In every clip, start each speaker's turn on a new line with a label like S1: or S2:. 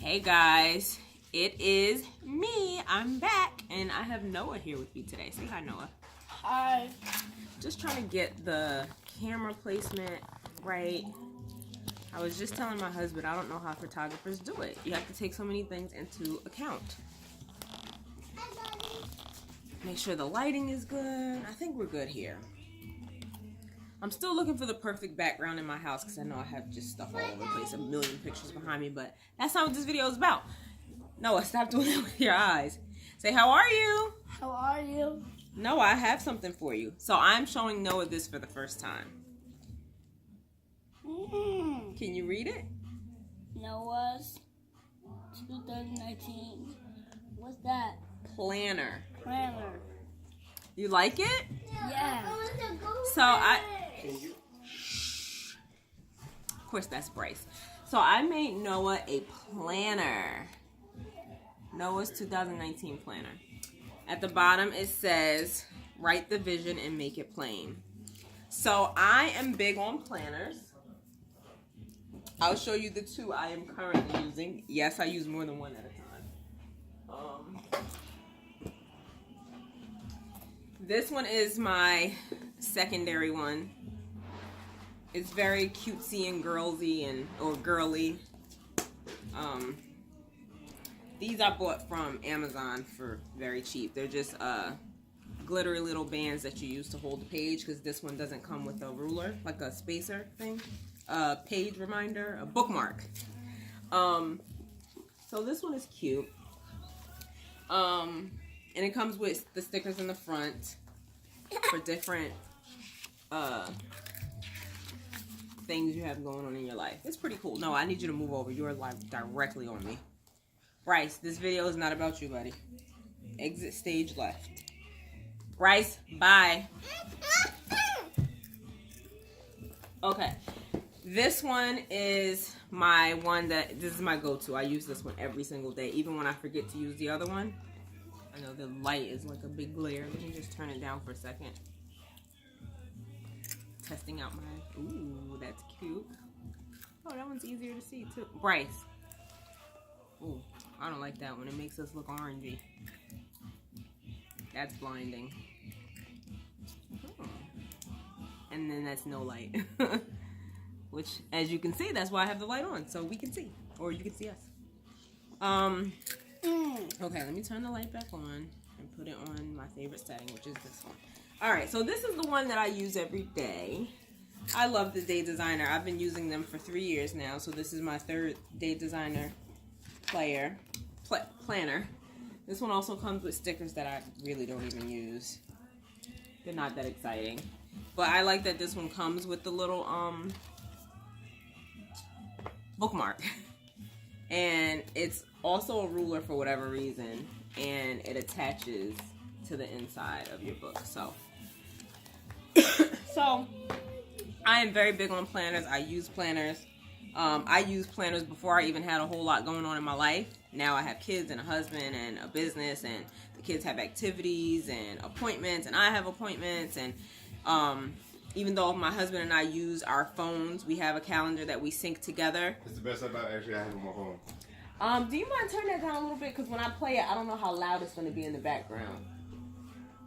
S1: Hey guys, it is me. I'm back, and I have Noah here with me today. Say hi, Noah.
S2: Hi.
S1: Just trying to get the camera placement right. I was just telling my husband I don't know how photographers do it. You have to take so many things into account. Make sure the lighting is good. I think we're good here. I'm still looking for the perfect background in my house because I know I have just stuff all over the place, a million pictures behind me, but that's not what this video is about. Noah, stop doing that with your eyes. Say, how are you?
S2: How are you?
S1: Noah, I have something for you. So I'm showing Noah this for the first time. Can you read it?
S2: Noah's 2019. What's that?
S1: Planner.
S2: Planner.
S1: You like it?
S2: Yeah.
S1: So of course that's Bryce. So I made Noah a planner. Noah's 2019 planner. At the bottom it says, write the vision and make it plain. So I am big on planners. I'll show you the two I am currently using. Yes, I use more than one at a time. This one is my secondary one. It's very cutesy and girlsy or girly. These I bought from Amazon for very cheap. They're just glittery little bands that you use to hold the page, because this one doesn't come with a ruler, like a spacer thing. A page reminder, a bookmark. So this one is cute. And it comes with the stickers in the front for different things you have going on in your life. It's pretty cool. No, I need you to move over. You're like directly on me. Bryce, this video is not about you, buddy. Exit stage left. Bryce, bye. Okay. This one is my one this is my go-to. I use this one every single day, even when I forget to use the other one. I know the light is like a big glare. Let me just turn it down for a second. Testing out my... Ooh, that's cute. Oh, that one's easier to see too. Bryce. Ooh, I don't like that one. It makes us look orangey. That's blinding. Oh. And then that's no light. Which, as you can see, that's why I have the light on. So we can see. Or you can see us. Okay, let me turn the light back on and put it on my favorite setting, which is this one. Alright, so this is the one that I use every day. I love the Day Designer. I've been using them for 3 years now, so this is my third Day Designer planner. This one also comes with stickers that I really don't even use. They're not that exciting. But I like that this one comes with the little bookmark. And it's also a ruler for whatever reason, and it attaches to the inside of your book. So I am very big on planners. I use planners. I used planners before I even had a whole lot going on in my life. Now I have kids and a husband and a business, and the kids have activities and appointments, and I have appointments, and even though my husband and I use our phones, we have a calendar that we sync together.
S3: It's the best about actually I have on my phone.
S1: Do you mind turning that down a little bit? Because when I play it, I don't know how loud it's going to be in the background.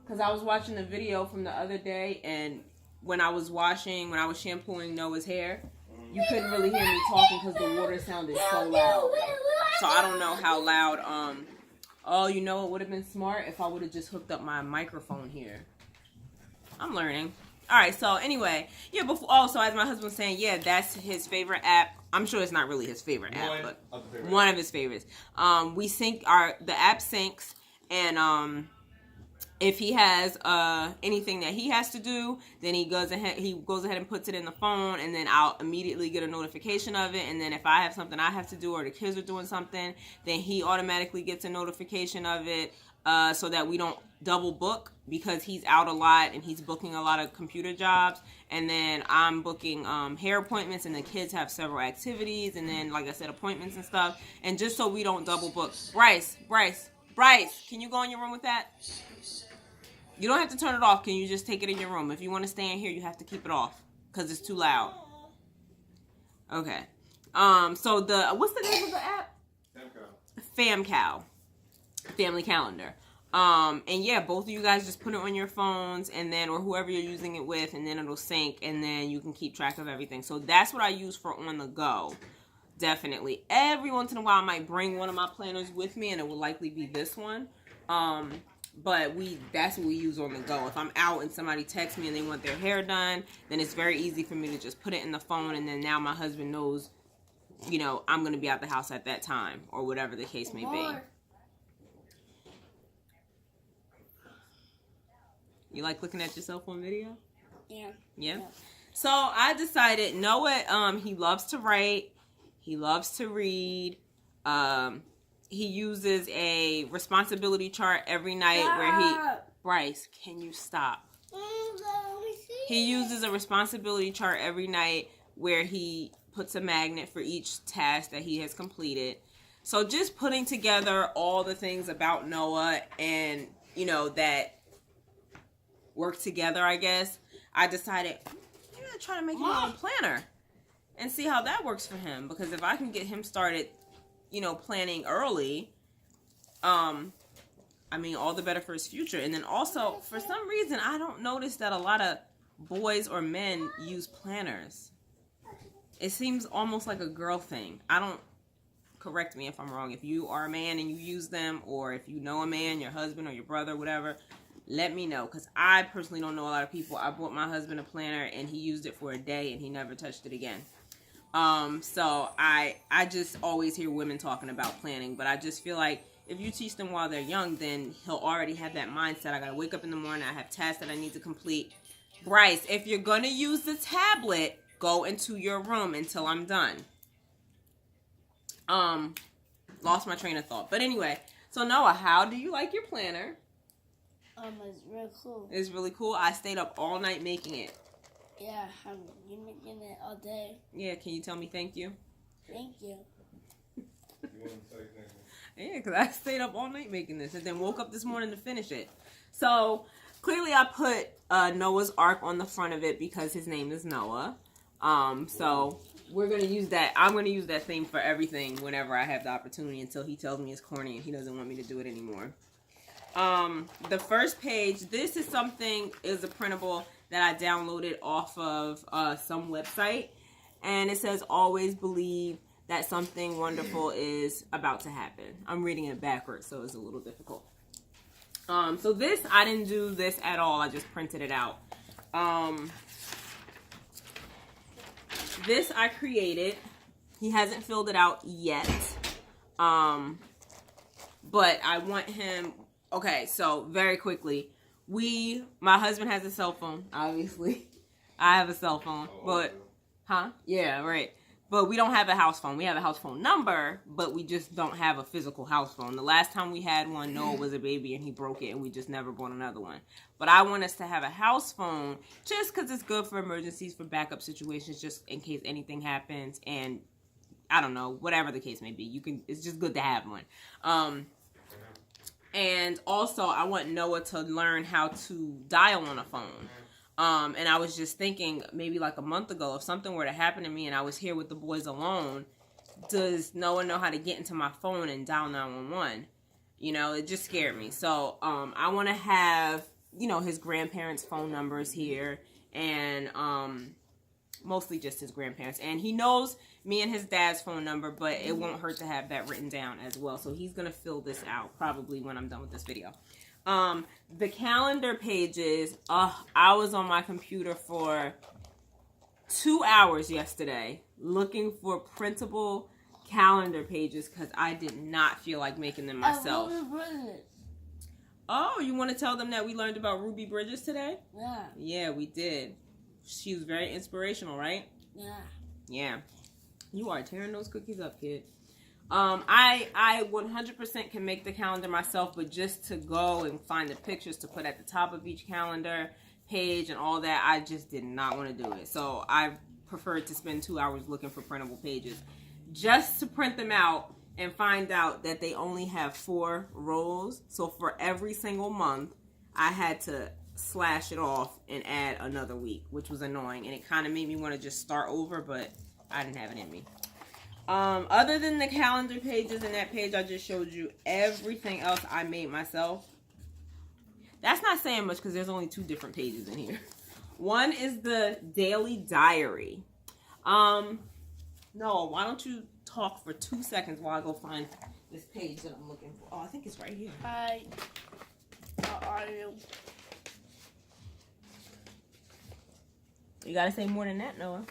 S1: Because I was watching the video from the other day, and when I was shampooing Noah's hair, you couldn't really hear me talking because the water sounded so loud. So I don't know how loud, oh, you know, it would have been smart if I would have just hooked up my microphone here. I'm learning. Alright, so anyway, yeah, so as my husband was saying, yeah, that's his favorite app. I'm sure it's not really his favorite app, but one of his favorites. We sync the app syncs, and if he has anything that he has to do, then he goes ahead and puts it in the phone, and then I'll immediately get a notification of it. And then if I have something I have to do, or the kids are doing something, then he automatically gets a notification of it, so that we don't double book, because he's out a lot and he's booking a lot of computer jobs, and then I'm booking hair appointments, and the kids have several activities, and then, like I said, appointments and stuff, and just so we don't double book. Bryce, can you go in your room with that? You don't have to turn it off. Can you just take it in your room? If you want to stay in here, you have to keep it off because it's too loud. Okay. So what's the name of the app? FamCal, family calendar. And yeah, both of you guys just put it on your phones and then, or whoever you're using it with, and then it'll sync and then you can keep track of everything. So that's what I use for on the go. Definitely. Every once in a while I might bring one of my planners with me, and it will likely be this one. But that's what we use on the go. If I'm out and somebody texts me and they want their hair done, then it's very easy for me to just put it in the phone, and then now my husband knows, you know, I'm going to be out the house at that time, or whatever the case may be. You like looking at yourself on video?
S2: Yeah.
S1: Yeah? So I decided, Noah, he loves to write. He loves to read. He uses a responsibility chart every night where he... Bryce, can you stop? He uses a responsibility chart every night where he puts a magnet for each task that he has completed. So just putting together all the things about Noah and, you know, that work together, I guess, I decided I'm going to try to make him a little planner and see how that works for him. Because if I can get him started, you know, planning early, I mean, all the better for his future. And then also, for some reason, I don't notice that a lot of boys or men use planners. It seems almost like a girl thing. Correct me if I'm wrong. If you are a man and you use them, or if you know a man, your husband or your brother, whatever, let me know. Because I personally don't know a lot of people. I bought my husband a planner and he used it for a day and he never touched it again. So I just always hear women talking about planning, but I just feel like if you teach them while they're young, then he'll already have that mindset. I gotta wake up in the morning, I have tasks that I need to complete. Bryce, if you're gonna use the tablet, go into your room until I'm done. Lost my train of thought. But anyway, so Noah, how do you like your planner?
S2: It's real cool.
S1: It's really cool. I stayed up all night making it.
S2: Yeah, you're making it all day.
S1: Yeah, can you tell me thank you?
S2: Thank you.
S3: You want to say thank you?
S1: Yeah, because I stayed up all night making this and then woke up this morning to finish it. So, clearly I put Noah's Ark on the front of it because his name is Noah. So, we're going to use that. I'm going to use that theme for everything whenever I have the opportunity until he tells me it's corny and he doesn't want me to do it anymore. The first page, this is a printable that I downloaded off of some website. And it says, always believe that something wonderful is about to happen. I'm reading it backwards, so it's a little difficult. So this, I didn't do this at all. I just printed it out. This I created. He hasn't filled it out yet. But I want him... Okay, so very quickly. My husband has a cell phone, obviously. I have a cell phone, but... Huh? Yeah, right. But we don't have a house phone. We have a house phone number, but we just don't have a physical house phone. The last time we had one, Noah was a baby and he broke it and we just never bought another one. But I want us to have a house phone just because it's good for emergencies, for backup situations, just in case anything happens. And I don't know, whatever the case may be. It's just good to have one. And also, I want Noah to learn how to dial on a phone. And I was just thinking, maybe like a month ago, if something were to happen to me and I was here with the boys alone, does Noah know how to get into my phone and dial 911? You know, it just scared me. So, I want to have, you know, his grandparents' phone numbers here, and mostly just his grandparents. And he knows me and his dad's phone number, but it won't hurt to have that written down as well. So he's going to fill this out probably when I'm done with this video. The calendar pages, I was on my computer for 2 hours yesterday looking for printable calendar pages because I did not feel like making them myself. Oh, you want to tell them that we learned about Ruby Bridges today?
S2: Yeah.
S1: Yeah, we did. She was very inspirational, right?
S2: Yeah.
S1: Yeah. You are tearing those cookies up, kid. I 100% can make the calendar myself, but just to go and find the pictures to put at the top of each calendar page and all that, I just did not want to do it. So I preferred to spend 2 hours looking for printable pages just to print them out and find out that they only have 4 rows. So for every single month, I had to slash it off and add another week, which was annoying. And it kind of made me want to just start over, but I didn't have it in me. Other than the calendar pages and that page I just showed you, everything else I made myself. That's not saying much because there's only 2 different pages in here. One is the daily diary. Noah, why don't you talk for 2 seconds while I go find this page that I'm looking for? Oh, I think it's right here.
S2: Hi. How are you?
S1: You gotta say more than that, Noah.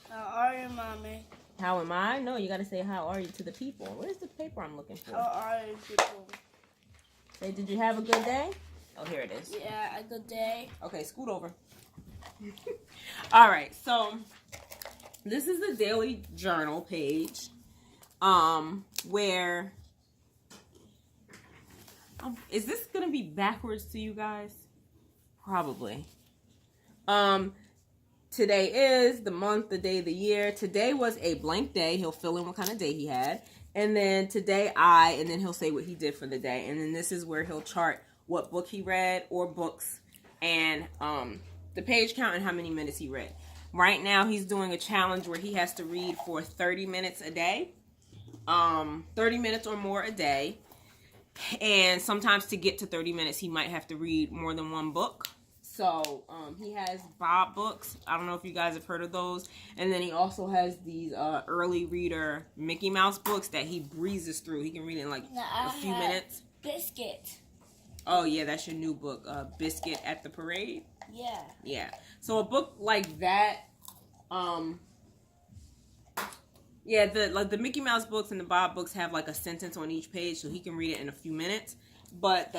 S2: How are you, mommy?
S1: How am I? No, you gotta say how are you to the people. Where's the paper I'm looking for?
S2: How are you, people?
S1: Say, did you have a good day? Oh, here it is.
S2: Yeah, a good day.
S1: Okay, scoot over. All right, so this is the daily journal page, where is this gonna be backwards to you guys? Probably. Today is the month, the day, the year. Today was a blank day. He'll fill in what kind of day he had. And then today and then he'll say what he did for the day. And then this is where he'll chart what book he read or books and the page count and how many minutes he read. Right now he's doing a challenge where he has to read for 30 minutes a day. 30 minutes or more a day. And sometimes to get to 30 minutes he might have to read more than one book. So, he has Bob books. I don't know if you guys have heard of those. And then he also has these early reader Mickey Mouse books that he breezes through. He can read in like a few minutes.
S2: Biscuit.
S1: Oh, yeah, that's your new book, Biscuit at the Parade.
S2: Yeah.
S1: Yeah. So a book like that, yeah, the Mickey Mouse books and the Bob books have like a sentence on each page, so he can read it in a few minutes. But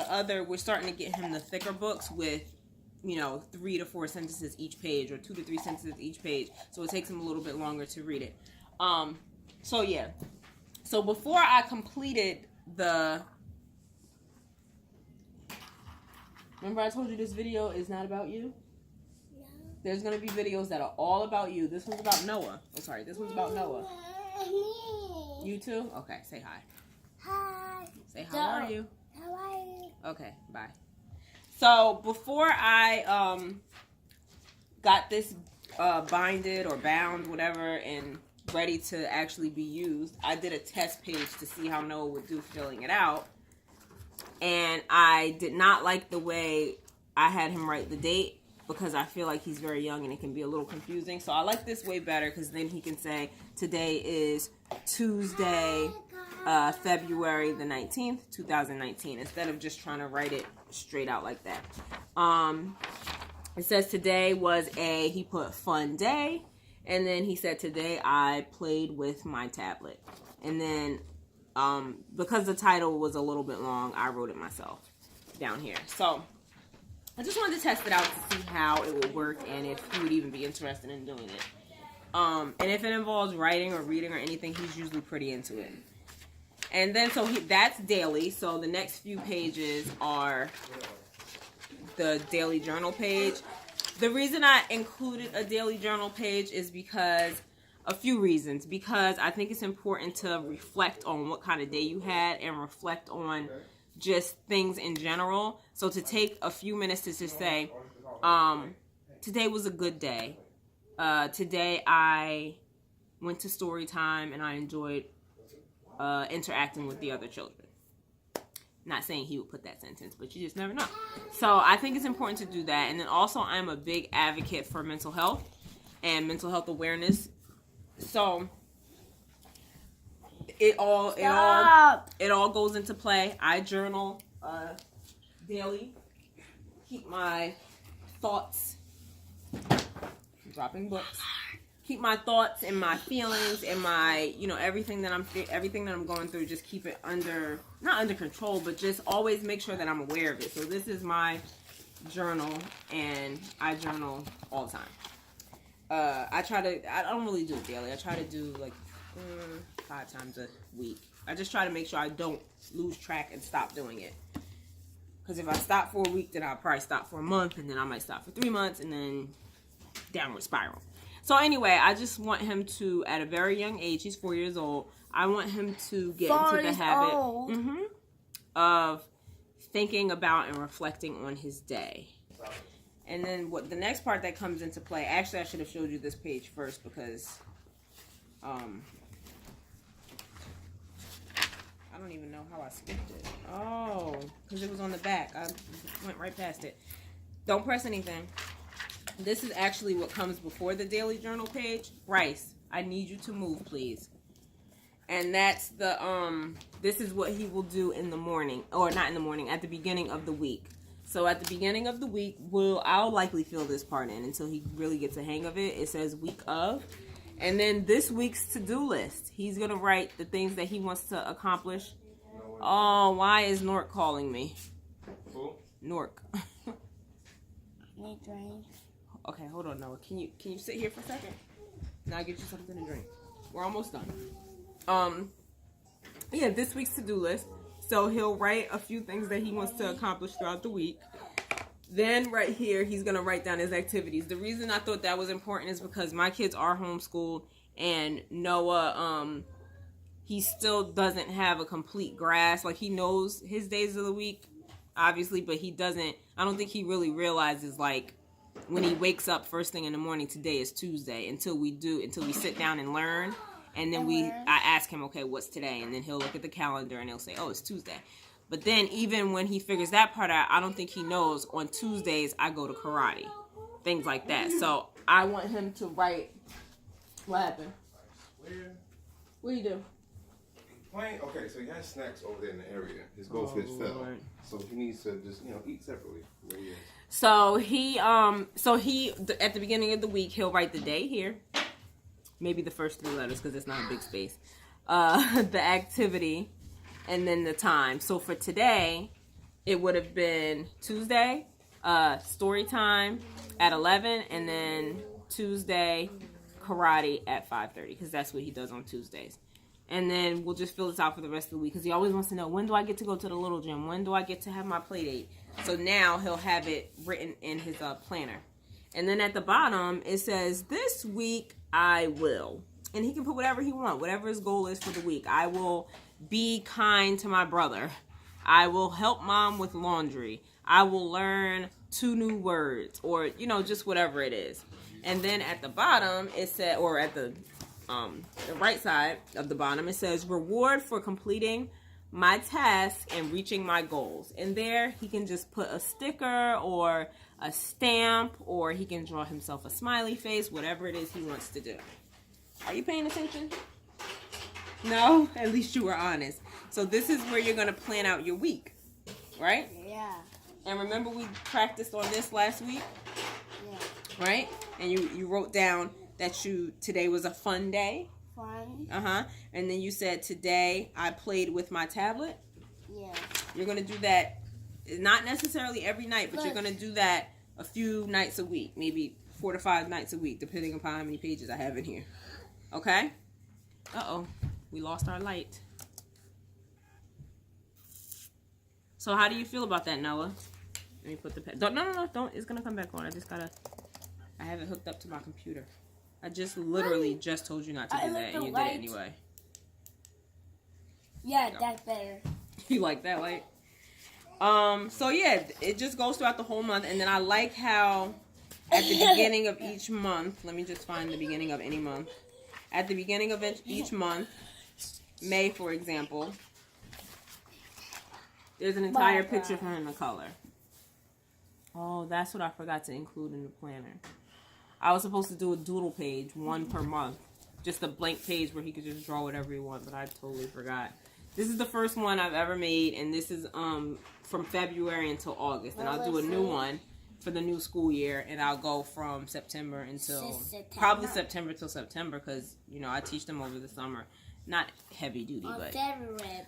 S1: we're starting to get him the thicker books with 3 to 4 sentences each page or 2 to 3 sentences each page. So it takes him a little bit longer to read it. So yeah. So before I completed remember I told you this video is not about you? Yeah. There's going to be videos that are all about you. This one's about Noah. Oh, sorry. This one's about Noah. You too? Okay. Say hi.
S2: Hi.
S1: Say how are you?
S2: How are you?
S1: Okay. Bye. So before I got this binded or bound, whatever, and ready to actually be used, I did a test page to see how Noah would do filling it out. And I did not like the way I had him write the date because I feel like he's very young and it can be a little confusing. So I like this way better because then he can say today is Tuesday, February the 19th, 2019, instead of just trying to write it straight out like that. It says today was he put fun day, and then he said today I played with my tablet. And then because the title was a little bit long, I wrote it myself down here. So I just wanted to test it out to see how it would work and if he would even be interested in doing it. And if it involves writing or reading or anything, he's usually pretty into it. And then that's daily. So the next few pages are the daily journal page. The reason I included a daily journal page is because a few reasons. Because I think it's important to reflect on what kind of day you had and reflect on just things in general. So to take a few minutes to just say, today was a good day. Today I went to story time and I enjoyed interacting with the other children. Not saying he would put that sentence, but you just never know. So I think it's important to do that. And then also I'm a big advocate for mental health and mental health awareness. So it all goes into play. I journal daily. Keep my thoughts. Dropping books. Keep my thoughts and my feelings and my, everything that I'm going through, just keep it not under control, but just always make sure that I'm aware of it. So this is my journal, and I journal all the time. I don't really do it daily. I try to do like 5 times a week. I just try to make sure I don't lose track and stop doing it. Because if I stop for a week, then I'll probably stop for a month, and then I might stop for 3 months, and then downward spiral. So anyway, I just want him to, at a very young age, he's 4 years old, I want him to get into the habit of thinking about and reflecting on his day. And then the next part that comes into play, actually I should have showed you this page first because know how I skipped it. Oh, because it was on the back. I went right past it. Don't press anything. This is actually what comes before the daily journal page. Bryce, I need you to move, please. And that's the, this is what he will do in the morning. Or not in the morning, at the beginning of the week. So at the beginning of the week, I'll likely fill this part in until he really gets a hang of it. It says week of. And then this week's to-do list. He's going to write the things that he wants to accomplish. Oh, why is Nork calling me?
S3: Who?
S1: Nork.
S2: Need drink.
S1: Okay, hold on, Noah. Can you sit here for a second? Now I'll get you something to drink. We're almost done. Yeah, this week's to-do list. So he'll write a few things that he wants to accomplish throughout the week. Then right here, he's going to write down his activities. The reason I thought that was important is because my kids are homeschooled, and Noah, he still doesn't have a complete grasp. Like, he knows his days of the week, obviously, but he doesn't, I don't think he really realizes, like, when he wakes up first thing in the morning, today is Tuesday, until we sit down and learn. And then I ask him, okay, what's today? And then he'll look at the calendar and he'll say, oh, it's Tuesday. But then even when he figures that part out, I don't think he knows on Tuesdays I go to karate. Things like that. So I want him to write. What happened? What do you do?
S3: Playing. Okay, so he has snacks over there in the area. His goldfish fell.
S1: Lord.
S3: So he needs to just, eat separately. Where he is.
S1: So he at the beginning of the week, he'll write the day here. Maybe the first 3 letters because it's not a big space. The activity, and then the time. So for today, it would have been Tuesday, story time at 11, and then Tuesday, karate at 5:30 because that's what he does on Tuesdays. And then we'll just fill this out for the rest of the week because he always wants to know, when do I get to go to the little gym? When do I get to have my play date? So now he'll have it written in his planner. And then at the bottom, it says, this week I will. And he can put whatever he wants, whatever his goal is for the week. I will be kind to my brother. I will help mom with laundry. I will learn 2 new words, or, just whatever it is. And then at the bottom, it said, or at the right side of the bottom, it says, reward for completing my task and reaching my goals. And there, he can just put a sticker or a stamp, or he can draw himself a smiley face, whatever it is he wants to do. Are you paying attention? No? At least you were honest. So this is where you're going to plan out your week, right?
S2: Yeah.
S1: And remember we practiced on this last week?
S2: Yeah.
S1: Right? And you wrote down that today was a fun day.
S2: Fun.
S1: And then you said, today I played with my tablet.
S2: Yeah.
S1: You're going to do that, not necessarily every night, but you're going to do that a few nights a week, maybe 4 to 5 nights a week, depending upon how many pages I have in here. Okay? Uh-oh. We lost our light. So how do you feel about that, Noah? Let me put the pen. Don't. It's going to come back on. I have it hooked up to my computer. I just literally just told you not to do that, and you did it anyway.
S2: Yeah, that's better.
S1: You like that light? So yeah, it just goes throughout the whole month, and then I like how at the beginning of each month, let me just find the beginning of any month. At the beginning of each month, May, for example, there's an entire picture for him to color. Oh, that's what I forgot to include in the planner. I was supposed to do a doodle page, 1 per month. Just a blank page where he could just draw whatever he wants, but I totally forgot. This is the first one I've ever made, and this is from February until August. And I'll do a new one for the new school year, and I'll go from September until probably September till September, because I teach them over the summer, not heavy duty, but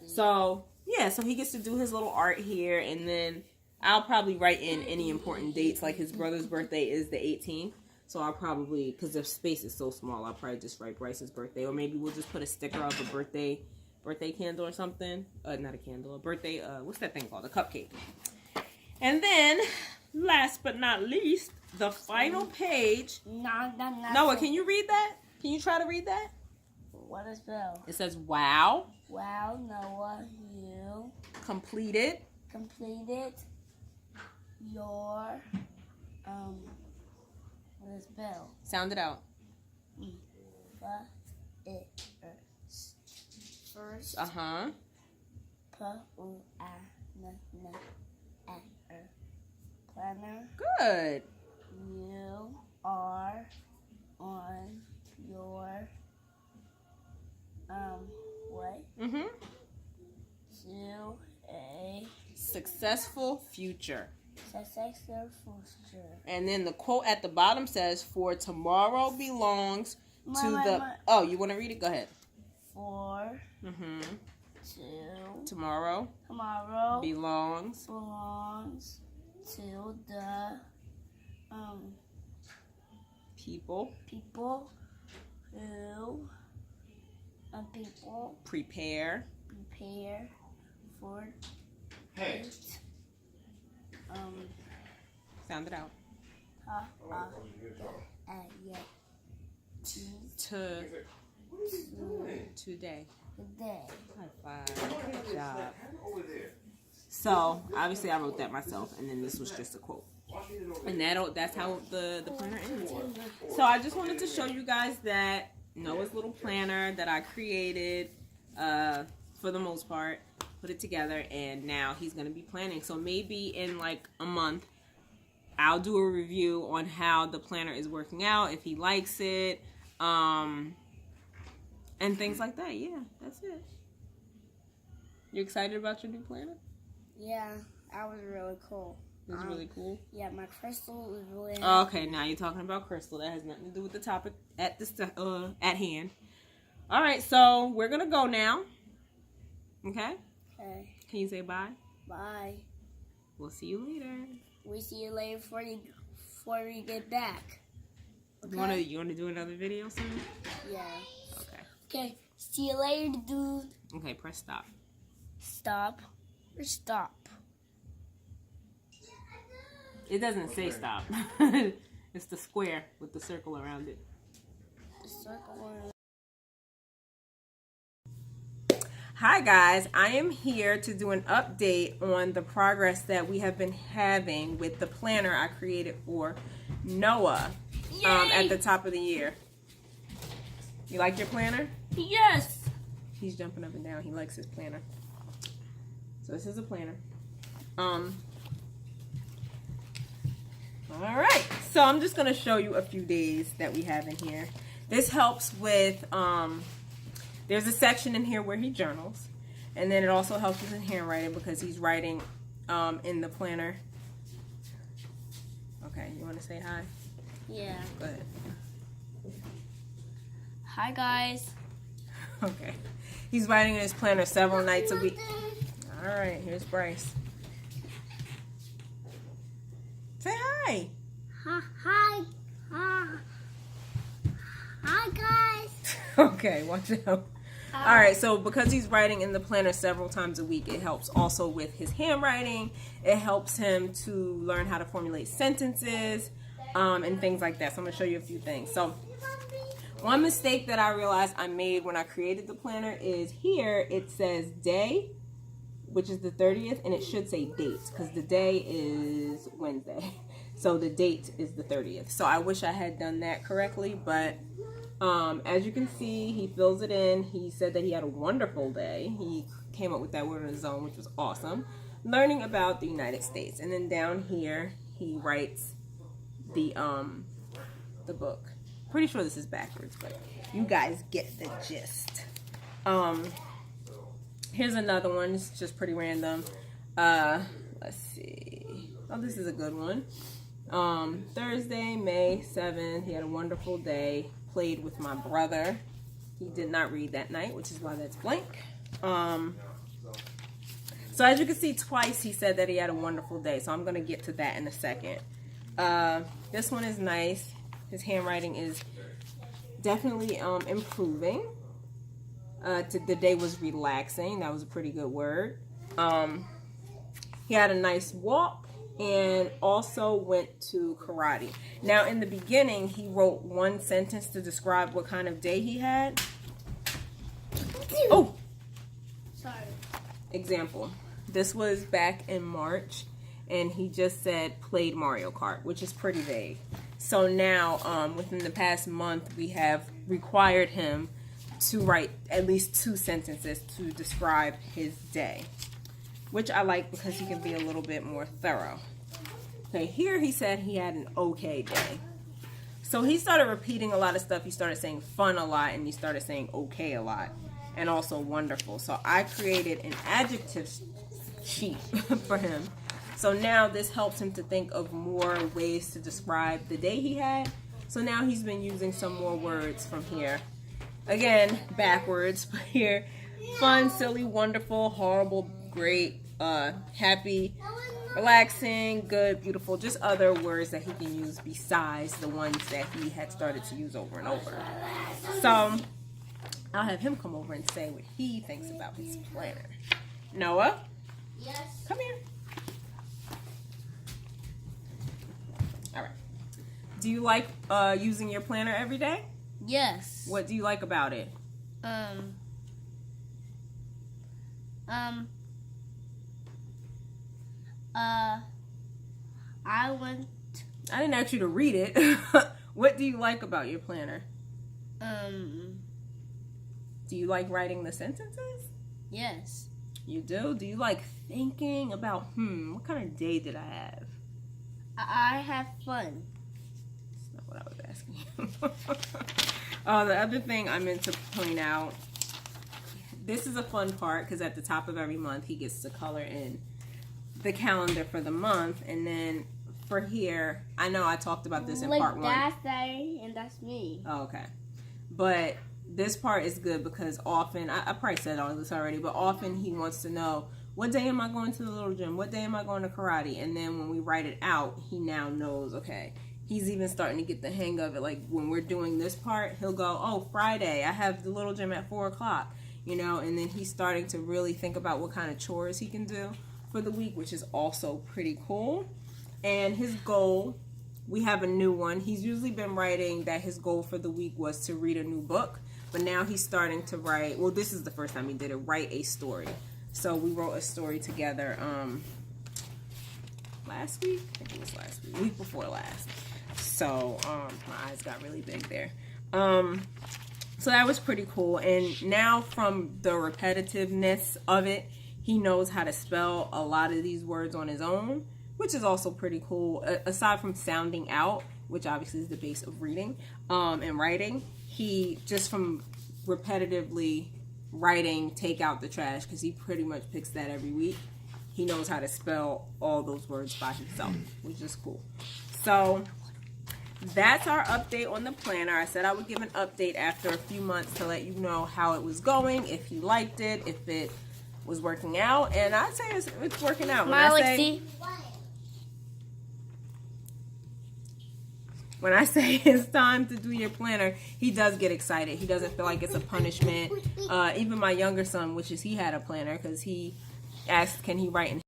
S1: so yeah. So he gets to do his little art here, and then I'll probably write in any important dates. Like his brother's birthday is the 18th, so I'll probably, because the space is so small, I'll probably just write Bryce's birthday, or maybe we'll just put a sticker of a birthday candle or something. Not a candle, a birthday. What's that thing called? A cupcake. And then, last but not least, the final page. Noah, can you read that? Can you try to read that?
S2: What is Bill?
S1: It says, wow.
S2: Wow, Noah, you
S1: completed
S2: your, what is Bill?
S1: Sound it out.
S2: First.
S1: Uh-huh.
S2: P-U-L-A-N-N-E-R. Planner.
S1: Good.
S2: You are on your way
S1: Mm-hmm.
S2: to a
S1: Successful future.
S2: successful future.
S1: And then the quote at the bottom says, "For tomorrow belongs to the."
S2: Ma.
S1: Oh, you want to read it? Go ahead.
S2: For
S1: Mm-hmm.
S2: to
S1: Tomorrow
S2: tomorrow
S1: belongs
S2: belongs to the
S1: people
S2: people who people
S1: prepare
S2: prepare for
S3: Hey.
S2: it.
S1: sound it out
S2: Yeah.
S1: to
S3: What are you doing?
S1: today.
S2: Today.
S1: High five. Good job.
S3: Over there.
S1: So obviously I wrote that myself, and then this was just a quote. And that's how the planner ends. So I just wanted to show you guys that Noah's little planner that I created, for the most part, put it together, and now he's gonna be planning. So maybe in like a month, I'll do a review on how the planner is working out, if he likes it, and things like that. Yeah, that's it. You excited about your new planner?
S2: Yeah, that was really cool.
S1: It was really cool.
S2: Yeah, my crystal was really
S1: Okay, now you're talking about crystal. That has nothing to do with the topic at hand. All right, so we're gonna go now. Okay?
S2: Okay.
S1: Can you say bye?
S2: Bye.
S1: We'll see you later.
S2: We see you later before you get back. Okay?
S1: You wanna do another video soon?
S2: Yeah.
S1: Okay.
S2: Okay. See you later, dude.
S1: Okay, press stop.
S2: Stop or stop.
S1: It doesn't say stop. It's the square with the circle around it.
S2: The circle.
S1: Hi guys, I am here to do an update on the progress that we have been having with the planner I created for Noah at the top of the year. You like your planner?
S2: Yes.
S1: He's jumping up and down. He likes his planner. So this is a planner. All right. So I'm just going to show you a few days that we have in here. This helps with, there's a section in here where he journals. And then it also helps with his handwriting because he's writing in the planner. Okay. You want to say hi?
S2: Yeah.
S1: Go ahead.
S2: Hi, guys.
S1: Okay. He's writing in his planner several nights a week. All right, here's Bryce. Say hi.
S2: Hi. Hi, guys.
S1: Okay, watch out. All right, so because he's writing in the planner several times a week, it helps also with his handwriting. It helps him to learn how to formulate sentences and things like that. So I'm going to show you a few things. So one mistake that I realized I made when I created the planner is here it says day, which is the 30th, and it should say date because the day is Wednesday. So the date is the 30th. So I wish I had done that correctly, but as you can see, he fills it in. He said that he had a wonderful day. He came up with that word on his own, which was awesome. Learning about the United States. And then down here, he writes the book. Pretty sure this is backwards, but you guys get the gist. Here's another one. It's just pretty random. Let's see. Oh, this is a good one. Thursday, May 7th. He had a wonderful day. Played with my brother. He did not read that night, which is why that's blank. So as you can see, twice he said that he had a wonderful day. So I'm going to get to that in a second. This one is nice. His handwriting is definitely improving. The day was relaxing. That was a pretty good word. He had a nice walk and also went to karate. Now, in the beginning, he wrote one sentence to describe what kind of day he had. Oh!
S2: Sorry.
S1: Example. This was back in March, and he just said played Mario Kart, which is pretty vague. So now, within the past month, we have required him to write at least 2 sentences to describe his day. which I like because he can be a little bit more thorough. Okay, here he said he had an okay day. So he started repeating a lot of stuff. He started saying fun a lot, and he started saying okay a lot, and also wonderful. So I created an adjective sheet for him. So now this helps him to think of more ways to describe the day he had. So now he's been using some more words from here. Again, backwards, but here, fun, silly, wonderful, horrible, great, happy, relaxing, good, beautiful, just other words that he can use besides the ones that he had started to use over and over. So I'll have him come over and say what he thinks about his planner. Noah?
S2: Yes.
S1: Come here. All right. Do you like using your planner every day?
S2: Yes.
S1: What do you like about it? I didn't ask you to read it. What do you like about your planner? Do you like writing the sentences?
S2: Yes.
S1: You do? Do you like thinking about, what kind of day did I have?
S2: I have fun.
S1: That's not what I was asking you. The other thing I meant to point out, this is a fun part because at the top of every month he gets to color in the calendar for the month, and then for here, I know I talked about this in part one.
S2: That's Daddy and that's me.
S1: Oh, okay. But this part is good because often, I probably said all this already, but often he wants to know, what day am I going to the little gym? What day am I going to karate? And then when we write it out, he now knows, okay. He's even starting to get the hang of it. Like when we're doing this part, he'll go, oh, Friday, I have the little gym at 4 o'clock, you know, and then he's starting to really think about what kind of chores he can do for the week, which is also pretty cool. And his goal, we have a new one. He's usually been writing that his goal for the week was to read a new book, but now he's starting to write, well, this is the first time he did it, write a story. So we wrote a story together last week? I think it was last week. Week before last. So my eyes got really big there. So that was pretty cool. And now from the repetitiveness of it, he knows how to spell a lot of these words on his own, which is also pretty cool. Aside from sounding out, which obviously is the base of reading and writing, he just from repetitively writing take out the trash, because he pretty much picks that every week. He knows how to spell all those words by himself, which is cool. So that's our update on the planner. I said I would give an update after a few months to let you know how it was going, if you liked it, if it was working out, and I'd say it's working out. When I say it's time to do your planner, he does get excited. He doesn't feel like it's a punishment. Even my younger son wishes he had a planner because he asked, can he write in